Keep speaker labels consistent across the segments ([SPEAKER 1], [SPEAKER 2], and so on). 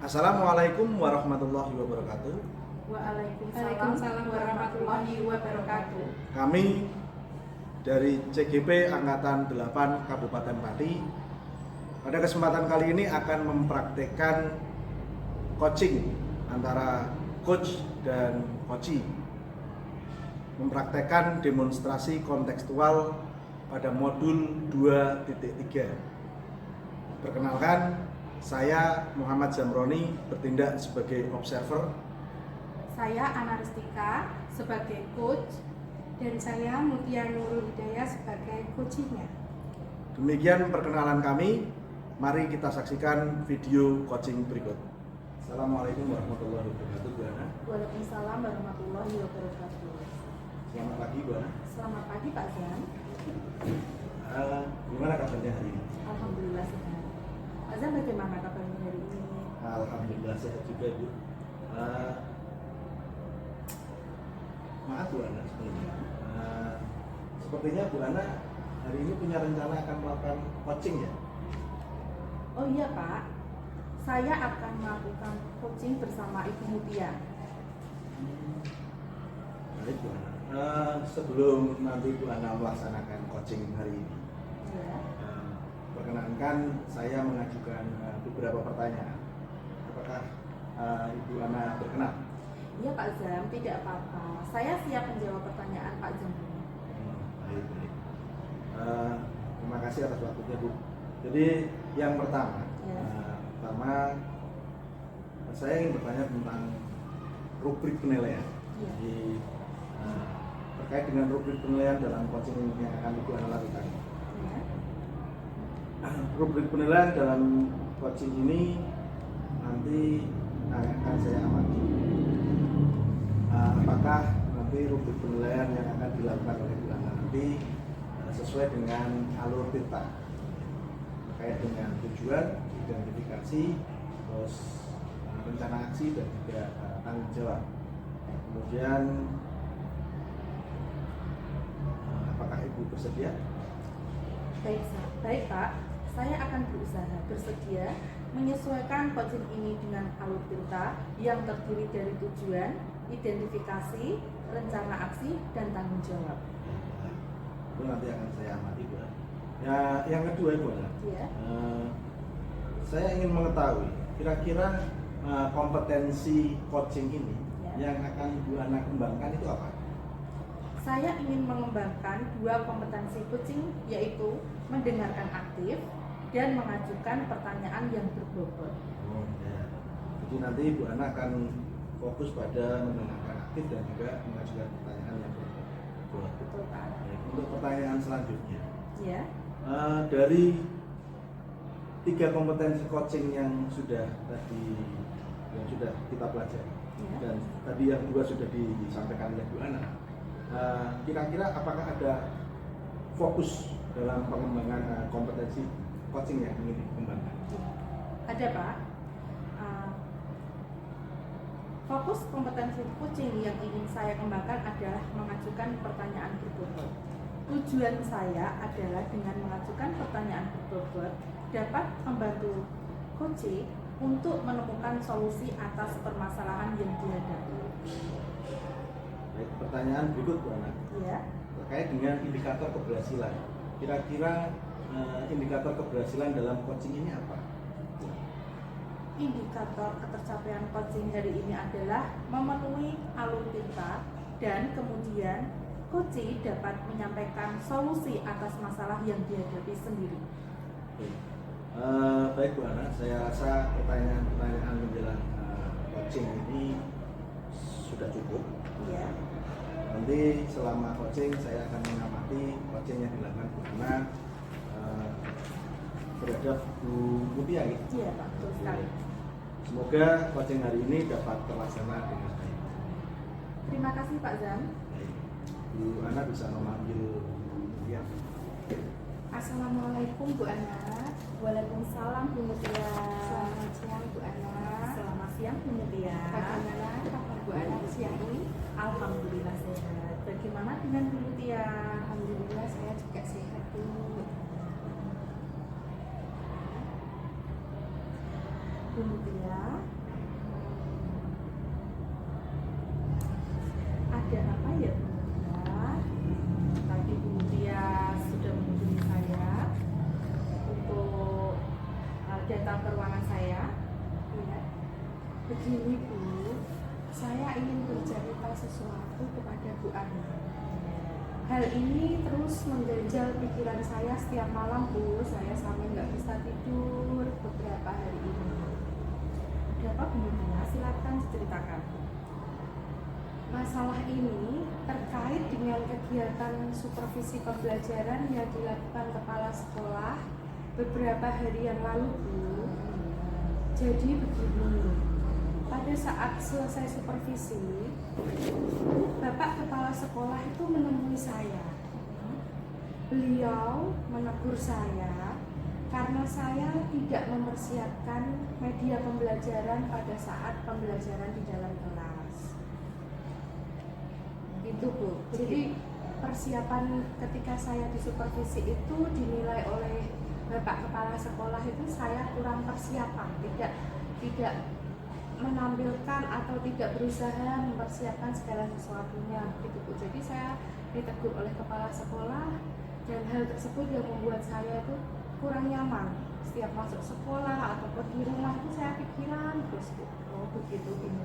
[SPEAKER 1] Assalamualaikum warahmatullahi wabarakatuh.
[SPEAKER 2] Waalaikumsalam warahmatullahi wabarakatuh.
[SPEAKER 1] Kami dari CGP Angkatan 8 Kabupaten Pati pada kesempatan kali ini akan mempraktekkan coaching antara coach dan coachee, mempraktekkan demonstrasi kontekstual pada modul 2.3. Perkenalkan, saya Muhammad Zamroni bertindak sebagai observer.
[SPEAKER 2] Saya Ana Rustika sebagai coach dan saya Mutia Nurul Hidayah sebagai coachingnya.
[SPEAKER 1] Demikian perkenalan kami. Mari kita saksikan video coaching berikut. Assalamualaikum warahmatullahi wabarakatuh, Bu Ana.
[SPEAKER 2] Waalaikumsalam warahmatullahi wabarakatuh.
[SPEAKER 1] Selamat pagi, Bu Ana.
[SPEAKER 2] Selamat pagi Pak Zam.
[SPEAKER 1] Gimana kabarnya hari ini?
[SPEAKER 2] Alhamdulillah sehat. Pak Zam, bagaimana kabarnya hari ini?
[SPEAKER 1] Alhamdulillah sehat juga, Bu. Maaf Bu Ana sebelumnya. Sepertinya Bu Ana hari ini punya rencana akan melakukan coaching ya?
[SPEAKER 2] Oh iya Pak, saya akan melakukan coaching bersama Ibu Mutia.
[SPEAKER 1] Baik Bu Ana. Sebelum nanti Bu Ana melaksanakan coaching hari ini,
[SPEAKER 2] Ya.
[SPEAKER 1] perkenankan saya mengajukan beberapa pertanyaan. Apakah Ibu Ana berkenan?
[SPEAKER 2] Iya Pak Zam, tidak apa-apa. Saya siap menjawab pertanyaan Pak Zam.
[SPEAKER 1] Baik. Terima kasih atas waktunya, Bu. Jadi yang pertama,
[SPEAKER 2] Ya.
[SPEAKER 1] Saya ingin bertanya tentang rubrik penilaian.
[SPEAKER 2] Ya.
[SPEAKER 1] Jadi terkait dengan rubrik penilaian dalam coaching yang akan Ibu Ana lakukan.
[SPEAKER 2] Ya.
[SPEAKER 1] Rubrik penilaian dalam coaching ini nanti akan saya amati. Apakah nanti rubrik penilaian yang akan dilakukan oleh Bu Ana nanti sesuai dengan alur tirta terkait dengan tujuan, identifikasi, terus rencana aksi dan juga tanggung jawab. Kemudian apakah Ibu bersedia?
[SPEAKER 2] Baik Pak, saya akan berusaha bersedia menyesuaikan coaching ini dengan alur tirta yang terdiri dari tujuan, identifikasi, rencana aksi, dan tanggung jawab.
[SPEAKER 1] Itu nanti akan saya amati, Bu. Ya, yang kedua, Bu.
[SPEAKER 2] Ya.
[SPEAKER 1] Saya ingin mengetahui kira-kira kompetensi coaching ini
[SPEAKER 2] Ya.
[SPEAKER 1] yang akan Bu Ana kembangkan itu apa?
[SPEAKER 2] Saya ingin mengembangkan dua kompetensi coaching, yaitu mendengarkan aktif dan mengajukan pertanyaan yang berbobot.
[SPEAKER 1] Oh, ya. Jadi nanti Bu Ana akan fokus pada mendengarkan aktif dan juga mengajukan pertanyaan yang berbobot.
[SPEAKER 2] Betul Pak.
[SPEAKER 1] Baik, untuk pertanyaan selanjutnya,
[SPEAKER 2] Ya.
[SPEAKER 1] dari 3 kompetensi coaching yang sudah kita pelajari
[SPEAKER 2] Ya.
[SPEAKER 1] dan tadi yang 2 sudah disampaikan oleh Bu Ana, kira-kira apakah ada fokus dalam pengembangan kompetensi coaching yang ingin dikembangkan?
[SPEAKER 2] Ada Pak. Fokus kompetensi coaching yang ingin saya kembangkan adalah mengajukan pertanyaan berbobot. Tujuan saya adalah dengan mengajukan pertanyaan berbobot dapat membantu coaching untuk menemukan solusi atas permasalahan yang dihadapi.
[SPEAKER 1] Baik, pertanyaan berikut Bu Ana,
[SPEAKER 2] Ya.
[SPEAKER 1] terkait dengan indikator keberhasilan. Kira-kira indikator keberhasilan dalam coaching ini apa?
[SPEAKER 2] Indikator ketercapaian coaching hari ini adalah memenuhi alur tirta dan kemudian coaching dapat menyampaikan solusi atas masalah yang dihadapi sendiri.
[SPEAKER 1] Baik Bu Ana, saya rasa pertanyaan-pertanyaan menjelang coaching ini sudah cukup.
[SPEAKER 2] Ya.
[SPEAKER 1] Nanti selama coaching saya akan mengamati coaching yang dilakukan Bu Ana terhadap Bu Mutia.
[SPEAKER 2] Iya Pak, betul sekali.
[SPEAKER 1] Semoga coaching hari ini dapat terlaksana dengan baik.
[SPEAKER 2] Terima kasih Pak Zam.
[SPEAKER 1] Baik. Bu Ana bisa memanggil Mutia.
[SPEAKER 2] Assalamualaikum Bu Ana.
[SPEAKER 3] Waalaikumsalam Bu Mutia.
[SPEAKER 2] Selamat siang Bu Ana.
[SPEAKER 3] Selamat siang Bu Mutia.
[SPEAKER 2] Bagaimana kabar Bu Ana siang ini?
[SPEAKER 3] Alhamdulillah sehat.
[SPEAKER 2] Bagaimana dengan Bu Mutia?
[SPEAKER 3] Alhamdulillah saya juga sehat Bu.
[SPEAKER 2] Bu Mutia. Ada apa ya Bu Mutia? Tadi Bu Mutia sudah menghubungi saya untuk datang ke ruangan saya. Ya. Begini Bu, saya ingin bercerita sesuatu kepada Bu Ana. Hal ini terus mengganjal pikiran saya setiap malam Bu. Saya sampai nggak bisa tidur beberapa hari ini. Ada apa Bu Mutia? Silakan diceritakan. Masalah ini terkait dengan kegiatan supervisi pembelajaran yang dilakukan kepala sekolah beberapa hari yang lalu Bu. Jadi begini, pada saat selesai supervisi, Bapak Kepala Sekolah itu menemui saya. Beliau menegur saya karena saya tidak mempersiapkan media pembelajaran pada saat pembelajaran di dalam kelas. Itu Bu. Jadi persiapan ketika saya disupervisi itu dinilai oleh Bapak Kepala Sekolah itu saya kurang persiapan, tidak menampilkan atau tidak berusaha mempersiapkan segala sesuatunya gitu Bu. Jadi saya ditegur oleh kepala sekolah dan hal tersebut yang membuat saya itu kurang nyaman. Setiap masuk sekolah ataupun di rumah itu saya pikiran terus Bu. Oh begitu ini.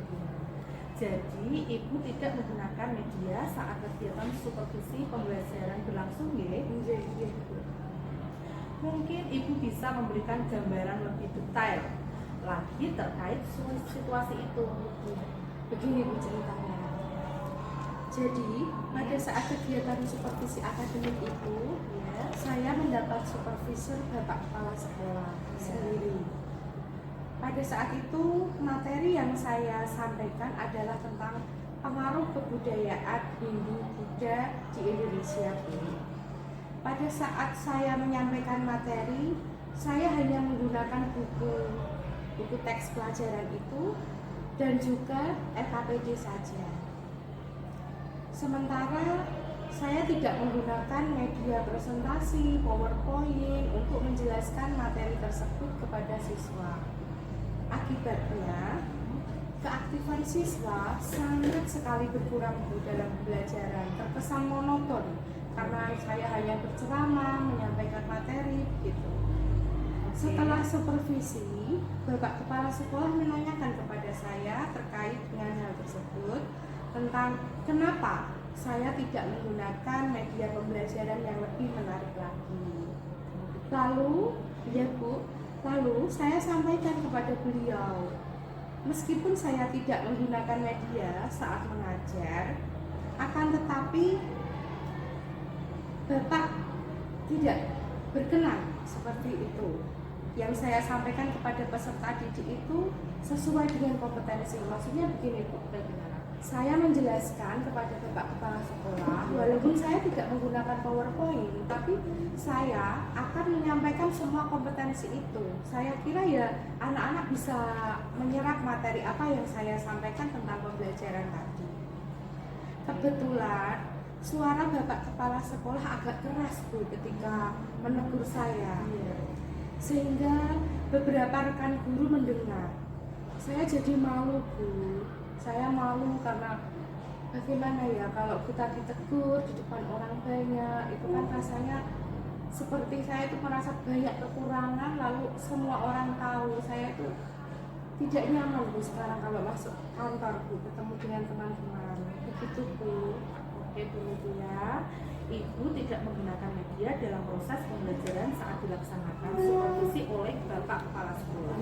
[SPEAKER 2] Jadi Ibu tidak menggunakan media saat kegiatan supervisi pembelajaran berlangsung ya? Iya Bu. Mungkin Ibu bisa memberikan gambaran lebih detail lagi terkait situasi itu. Begini Bu ceritanya. Jadi pada saat kegiatan supervisi akademik itu, saya mendapat supervisor Bapak Kepala Sekolah sendiri. Pada saat itu materi yang saya sampaikan adalah tentang pengaruh kebudayaan Hindu-Buddha di Indonesia. Pada saat saya menyampaikan materi, saya hanya menggunakan buku teks pelajaran itu dan juga FKPD saja. Sementara saya tidak menggunakan media presentasi, PowerPoint untuk menjelaskan materi tersebut kepada siswa. Akibatnya, keaktifan siswa sangat sekali berkurang dalam pembelajaran, terkesan monoton karena saya hanya berceramah, menyampaikan materi gitu. Setelah supervisi, Bapak Kepala Sekolah menanyakan kepada saya terkait dengan hal tersebut tentang kenapa saya tidak menggunakan media pembelajaran yang lebih menarik lagi. Lalu, ya Bu, saya sampaikan kepada beliau, meskipun saya tidak menggunakan media saat mengajar, akan tetapi Bapak tidak berkenan seperti itu. Yang saya sampaikan kepada peserta didik itu sesuai dengan kompetensi. Maksudnya begini Bu, saya menjelaskan kepada Bapak Kepala Sekolah, walaupun saya tidak menggunakan PowerPoint, tapi saya akan menyampaikan semua kompetensi itu. Saya kira ya anak-anak bisa menyerap materi apa yang saya sampaikan tentang pembelajaran tadi. Kebetulan suara Bapak Kepala Sekolah agak keras Bu ketika menegur saya. Sehingga beberapa rekan guru mendengar. Saya jadi malu Bu. Saya malu karena bagaimana ya kalau kita ditegur di depan orang banyak, itu kan rasanya seperti saya itu merasa banyak kekurangan, lalu semua orang tahu. Saya itu tidak nyaman Bu sekarang kalau masuk kantor Bu, ketemu dengan teman-teman. Begitu Bu. Oke Bu Mutia, Ibu tidak menggunakan media dalam proses pembelajaran saat dilaksanakan supervisi oleh Bapak Kepala Sekolah,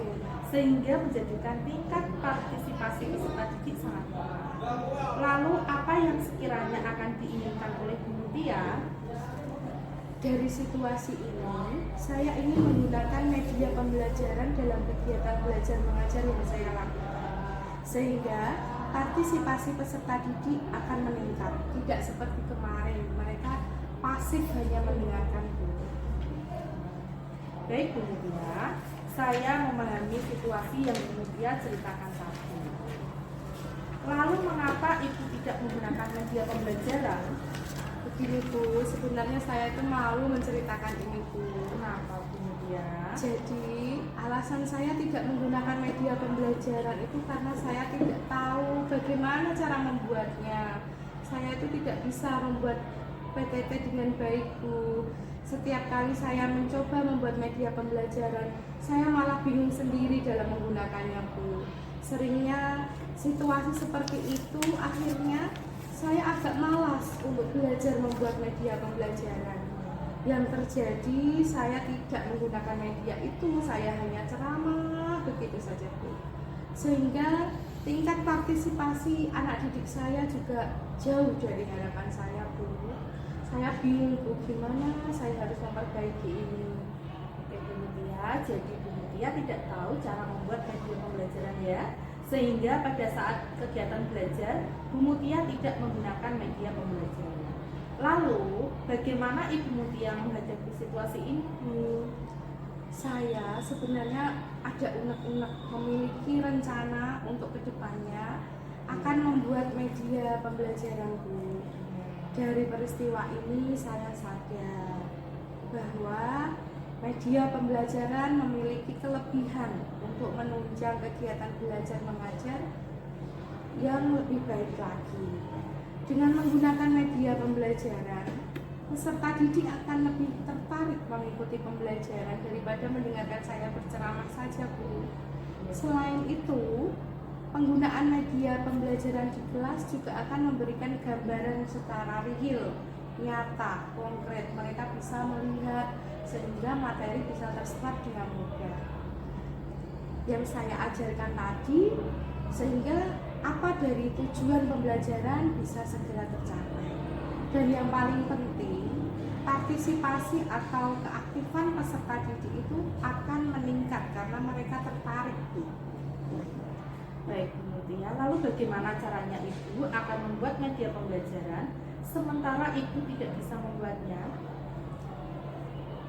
[SPEAKER 2] sehingga menjadikan tingkat partisipasi peserta didik sangat rendah. Lalu apa yang sekiranya akan diinginkan oleh Bu Mutia? Dari situasi ini, saya ingin menggunakan media pembelajaran dalam kegiatan belajar mengajar yang saya lakukan, sehingga partisipasi peserta didik akan meningkat, tidak seperti kemarin mereka pasif hanya mendengarkan Bu. Baik Bu Mutia, saya memahami situasi yang Bu Mutia ceritakan tadi. Lalu mengapa Ibu tidak menggunakan media pembelajaran? Begini Bu, sebenarnya saya itu malu menceritakan ini Bu. Kenapa Bu Mutia? Jadi Alasan saya tidak menggunakan media pembelajaran itu karena saya tidak tahu bagaimana cara membuatnya. Saya itu tidak bisa membuat PTT dengan baik, Bu. Setiap kali saya mencoba membuat media pembelajaran, saya malah bingung sendiri dalam menggunakannya, Bu. Seringnya situasi seperti itu akhirnya saya agak malas untuk belajar membuat media pembelajaran. Yang terjadi saya tidak menggunakan media itu, saya hanya ceramah begitu saja, Bu. Sehingga tingkat partisipasi anak didik saya juga jauh dari harapan saya, Bu. Saya bingung, Bu, gimana saya harus memperbaiki ini.
[SPEAKER 3] Oke, Bu Mutia, jadi Bu Mutia tidak tahu cara membuat media pembelajaran ya, sehingga pada saat kegiatan belajar Bu Mutia tidak menggunakan media pembelajaran. Lalu bagaimana Ibu Mutia menghadapi situasi ini, Bu?
[SPEAKER 2] Saya sebenarnya ada unek-unek memiliki rencana untuk kedepannya akan membuat media pembelajaran, Bu. Dari peristiwa ini saya sadar bahwa media pembelajaran memiliki kelebihan untuk menunjang kegiatan belajar mengajar yang lebih baik lagi. Dengan menggunakan media pembelajaran, peserta didik akan lebih tertarik mengikuti pembelajaran daripada mendengarkan saya berceramah saja, Bu. Selain itu, penggunaan media pembelajaran di kelas juga akan memberikan gambaran secara real, nyata, konkret. Mereka bisa melihat sehingga materi bisa terserap dengan mudah. Yang saya ajarkan tadi, sehingga apa dari tujuan pembelajaran bisa segera tercapai. Dan yang paling penting, partisipasi atau keaktifan peserta didik itu akan meningkat karena mereka tertarik, Bu.
[SPEAKER 3] Baik, Bu Mutia, lalu bagaimana caranya Ibu akan membuat media pembelajaran sementara Ibu tidak bisa membuatnya?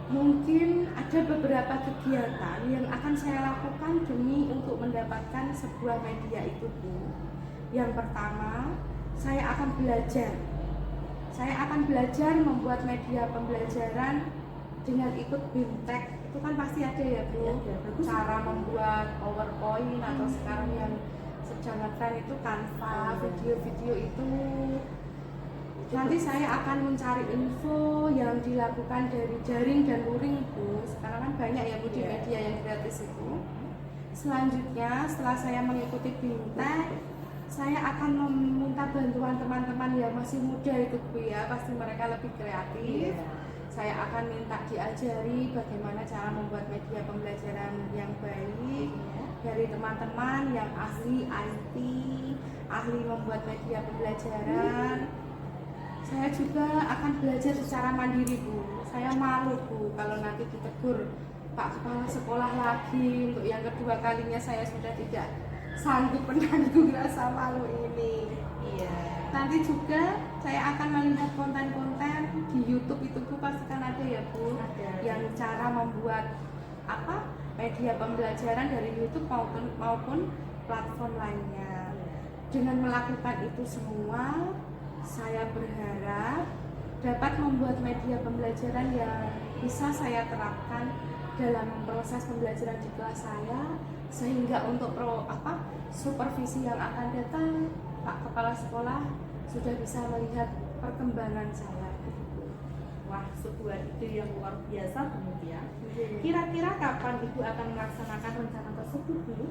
[SPEAKER 2] Mungkin ada beberapa kegiatan yang akan saya lakukan demi untuk mendapatkan sebuah media itu, Bu. Yang pertama, saya akan belajar. Saya akan belajar membuat media pembelajaran dengan ikut BIMTEK. Itu kan pasti ada ya, Bu.
[SPEAKER 3] Ya, bagus.
[SPEAKER 2] Cara membuat PowerPoint atau sekarang yang sedang ngetren itu Canva, video-video itu. Nanti saya akan mencari info yang dilakukan dari daring dan luring, Bu. Sekarang kan banyak ya, Bu, di media yang gratis itu. Selanjutnya, setelah saya mengikuti BIMTEK, saya akan meminta bantuan teman-teman yang masih muda itu, Bu, ya. Pasti mereka lebih kreatif. Saya akan minta diajari bagaimana cara membuat media pembelajaran yang baik dari teman-teman yang ahli IT, ahli membuat media pembelajaran. Saya juga akan belajar secara mandiri, Bu. Saya malu, Bu, kalau nanti ditegur Pak Kepala Sekolah lagi untuk yang kedua kalinya. Saya sudah tidak sanggup menanggung rasa malu ini.
[SPEAKER 3] Iya.
[SPEAKER 2] Nanti juga saya akan melihat konten-konten di YouTube itu, Bu, pasti kan ada ya, Bu,
[SPEAKER 3] Ada.
[SPEAKER 2] yang cara membuat media pembelajaran dari YouTube maupun platform lainnya. Dengan melakukan itu semua, saya berharap dapat membuat media pembelajaran yang bisa saya terapkan dalam proses pembelajaran di kelas saya, sehingga untuk supervisi yang akan datang, Pak Kepala Sekolah sudah bisa melihat perkembangan saya.
[SPEAKER 3] Wah, sebuah ide yang luar biasa, Bu Mutia. Kira-kira kapan Ibu akan melaksanakan rencana tersebut, Bu?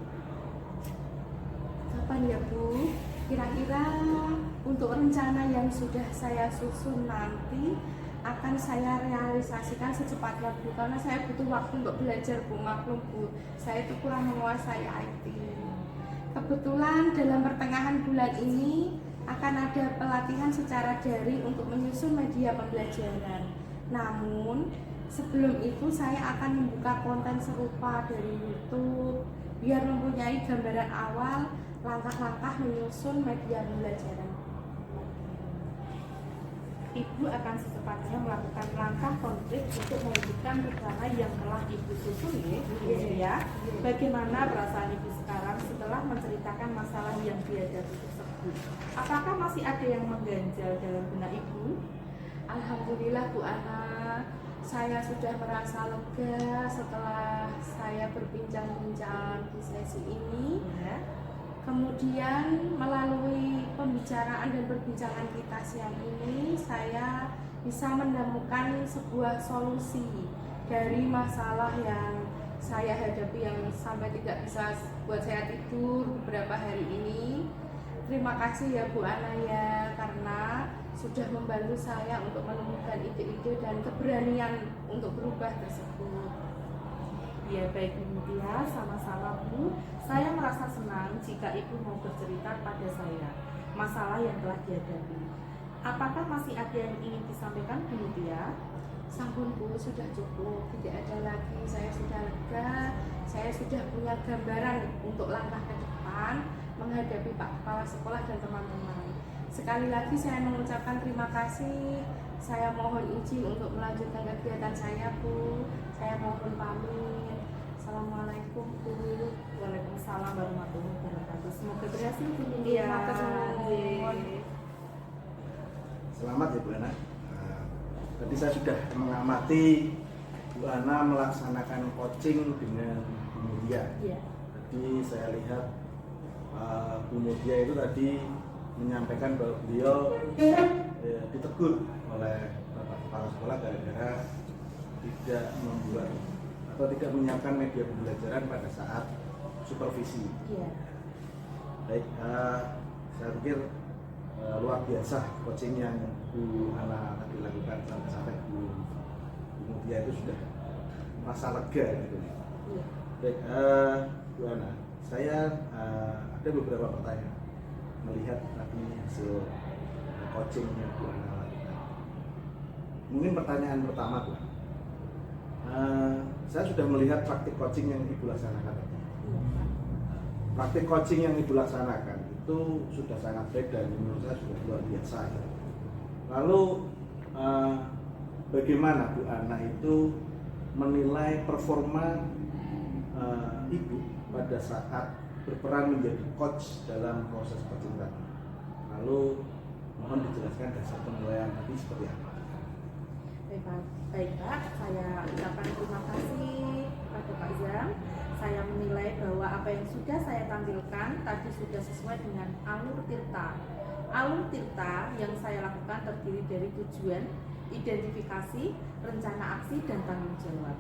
[SPEAKER 2] Kapan ya, Bu? Kira-kira untuk rencana yang sudah saya susun nanti akan saya realisasikan secepatnya, Bu, karena saya butuh waktu untuk belajar, Bu. Maklum, Bu, saya itu kurang menguasai IT. Kebetulan dalam pertengahan bulan ini akan ada pelatihan secara daring untuk menyusun media pembelajaran. Namun sebelum itu saya akan membuka konten serupa dari YouTube biar mempunyai gambaran awal langkah-langkah menyusun media pembelajaran.
[SPEAKER 3] Ibu akan secepatnya melakukan langkah konkret untuk mewujudkan rencana yang telah Ibu susun, ya. Bagaimana perasaan Ibu sekarang setelah menceritakan masalah yang dihadapi tersebut? Apakah masih ada yang mengganjal dalam benak Ibu? Alhamdulillah Bu Ana, saya sudah merasa lega setelah saya berbincang-bincang di sesi ini.
[SPEAKER 2] Ya.
[SPEAKER 3] Kemudian melalui pembicaraan dan perbincangan kita siang ini, saya bisa menemukan sebuah solusi dari masalah yang saya hadapi yang sampai tidak bisa buat saya tidur beberapa hari ini. Terima kasih ya Bu Ana ya, karena sudah membantu saya untuk menemukan ide-ide dan keberanian untuk berubah tersebut.
[SPEAKER 2] Ya baik Bu Mutia, sama-sama Bu. Saya merasa senang jika Ibu mau bercerita pada saya masalah yang telah dihadapi. Apakah masih ada yang ingin disampaikan Bu Mutia?
[SPEAKER 3] Sampun Bu, sudah cukup, tidak ada lagi. Saya sudah lega, saya sudah punya gambaran untuk langkah ke depan menghadapi Pak Kepala Sekolah dan teman-teman. Sekali lagi saya mengucapkan terima kasih. Saya mohon izin untuk melanjutkan kegiatan saya Bu. Saya mohon pamit. Assalamualaikum Bu.
[SPEAKER 2] Waalaikumsalam warahmatullahi wabarakatuh. Semoga berhasil Bu.
[SPEAKER 3] Iya,
[SPEAKER 2] Matur
[SPEAKER 3] nggih.
[SPEAKER 2] nuwun.
[SPEAKER 1] Selamat ya Bu Ana. Tadi saya sudah mengamati Bu Ana melaksanakan coaching dengan Bu Mutia.
[SPEAKER 2] Iya.
[SPEAKER 1] Tadi saya lihat Bu Mutia itu tadi menyampaikan bahwa beliau ditegur oleh Bapak Kepala Sekolah gara-gara tidak membuat atau tidak menyiapkan media pembelajaran pada saat supervisi.
[SPEAKER 2] Iya.
[SPEAKER 1] Baik, saya pikir luar biasa coaching yang Bu Ana tadi lakukan sampai Bu Mutia itu sudah merasa lega gitu.
[SPEAKER 2] Iya.
[SPEAKER 1] Baik, Bu Ana, saya ada beberapa pertanyaan melihat tadi hasil coaching yang Bu Ana lakukan. Mungkin pertanyaan pertama Bu, saya sudah melihat praktik coaching yang Ibu laksanakan tadi. Praktik coaching yang Ibu laksanakan itu sudah sangat baik dan menurut saya sudah luar biasa. Ya. Lalu bagaimana Bu Ana itu menilai performa Ibu pada saat berperan menjadi coach dalam proses coaching tadi? Lalu mohon dijelaskan dasar penilaian tadi seperti apa?
[SPEAKER 2] Baik Pak, saya ucapkan terima kasih kepada Pak Zam. Saya menilai bahwa apa yang sudah saya tampilkan tadi sudah sesuai dengan alur tirta. Alur tirta yang saya lakukan terdiri dari tujuan, identifikasi, rencana aksi, dan tanggung jawab.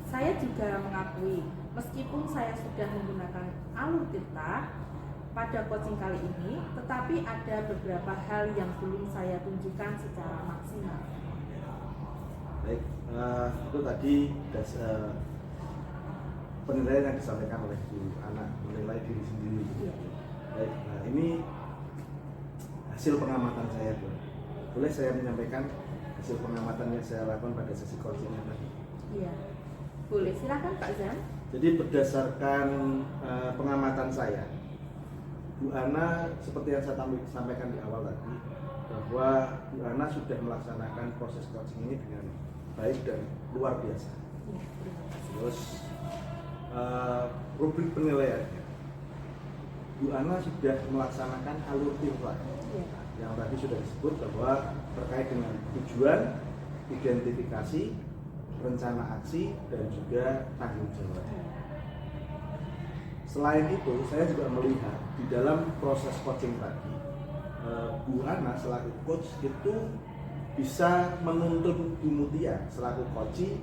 [SPEAKER 2] Saya juga mengakui, meskipun saya sudah menggunakan alur tirta pada coaching kali ini, tetapi ada beberapa hal yang belum saya tunjukkan secara maksimal.
[SPEAKER 1] Baik, itu tadi penilaian yang disampaikan oleh Bu Ana, menilai diri sendiri. Baik, nah ini hasil pengamatan saya Bu. Boleh saya menyampaikan hasil pengamatan yang saya lakukan pada sesi coaching tadi?
[SPEAKER 2] Iya, boleh, silakan Pak Zam.
[SPEAKER 1] Jadi berdasarkan pengamatan saya, Bu Ana seperti yang saya sampaikan di awal tadi, bahwa Bu Ana sudah melaksanakan proses coaching ini dengan baik dan luar biasa.
[SPEAKER 2] Ya, terima kasih.
[SPEAKER 1] Terus rubrik penilaiannya, Bu Ana sudah melaksanakan alur tirta
[SPEAKER 2] Ya.
[SPEAKER 1] yang tadi sudah disebut bahwa terkait dengan tujuan, identifikasi, rencana aksi, dan juga tanggung jawab. Selain itu, saya juga melihat di dalam proses coaching tadi, Bu Ana selaku coach itu bisa menuntun Bu Mutia selaku coach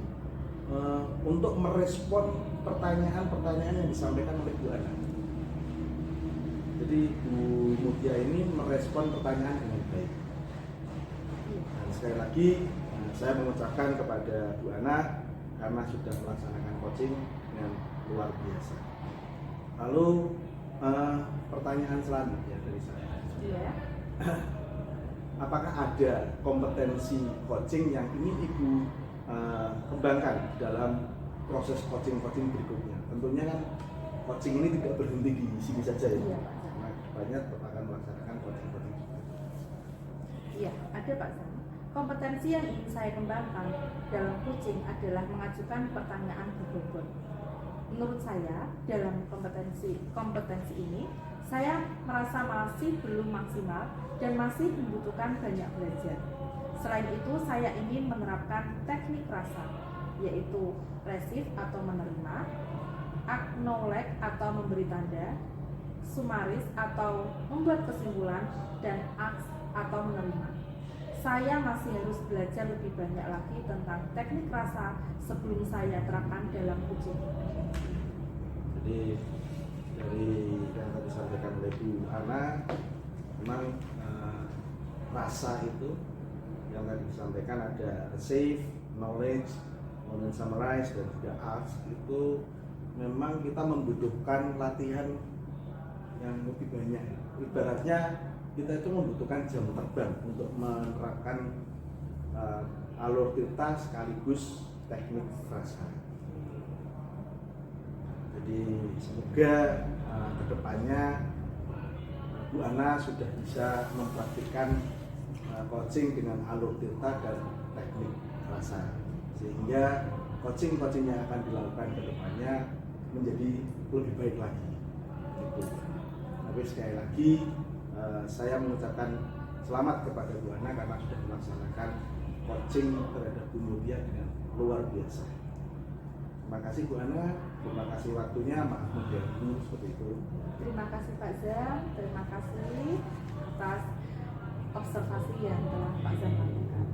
[SPEAKER 1] untuk merespon pertanyaan-pertanyaan yang disampaikan oleh Bu Ana. Jadi Bu Mutia ini merespon pertanyaan dengan baik. Dan sekali lagi saya mengucapkan kepada Bu Ana karena sudah melaksanakan coaching dengan luar biasa. Lalu pertanyaan selanjutnya dari saya.
[SPEAKER 2] Iya.
[SPEAKER 1] Apakah ada kompetensi coaching yang ingin Ibu kembangkan dalam proses coaching berikutnya? Tentunya kan coaching ini tidak berhenti di sini saja ya.
[SPEAKER 2] Iya, Pak.
[SPEAKER 1] Karena banyak akan melaksanakan coaching juga.
[SPEAKER 2] Iya, ada Pak Zam. Kompetensi yang ingin saya kembangkan dalam coaching adalah mengajukan pertanyaan berbobot. Menurut saya, dalam kompetensi ini, saya merasa masih belum maksimal dan masih membutuhkan banyak belajar. Selain itu, saya ingin menerapkan teknik rasa, yaitu resif atau menerima, acknowledge atau memberi tanda, sumaris atau membuat kesimpulan, dan ask atau menerima. Saya masih harus belajar lebih banyak lagi tentang teknik rasa sebelum saya terapkan dalam coaching.
[SPEAKER 1] Jadi dari yang tadi disampaikan oleh Bu Ana, memang rasa itu yang tadi disampaikan ada receive, knowledge, kemudian summarize, dan juga ask. Itu memang kita membutuhkan latihan yang lebih banyak. Ibaratnya kita itu membutuhkan jam terbang untuk menerapkan alur tirta sekaligus teknik rasa. Jadi semoga kedepannya Bu Ana sudah bisa mempraktikkan coaching dengan alur tirta dan teknik rasa, sehingga coaching yang akan dilakukan kedepannya menjadi lebih baik lagi. Gitu. Tapi sekali lagi saya mengucapkan selamat kepada Bu Ana karena sudah melaksanakan coaching terhadap Bu Mutia dengan luar biasa. Terima kasih Bu Ana, terima kasih waktunya, maaf mengganggu seperti itu.
[SPEAKER 2] Terima kasih Pak Zam, terima kasih atas observasi yang telah Pak Zam lakukan.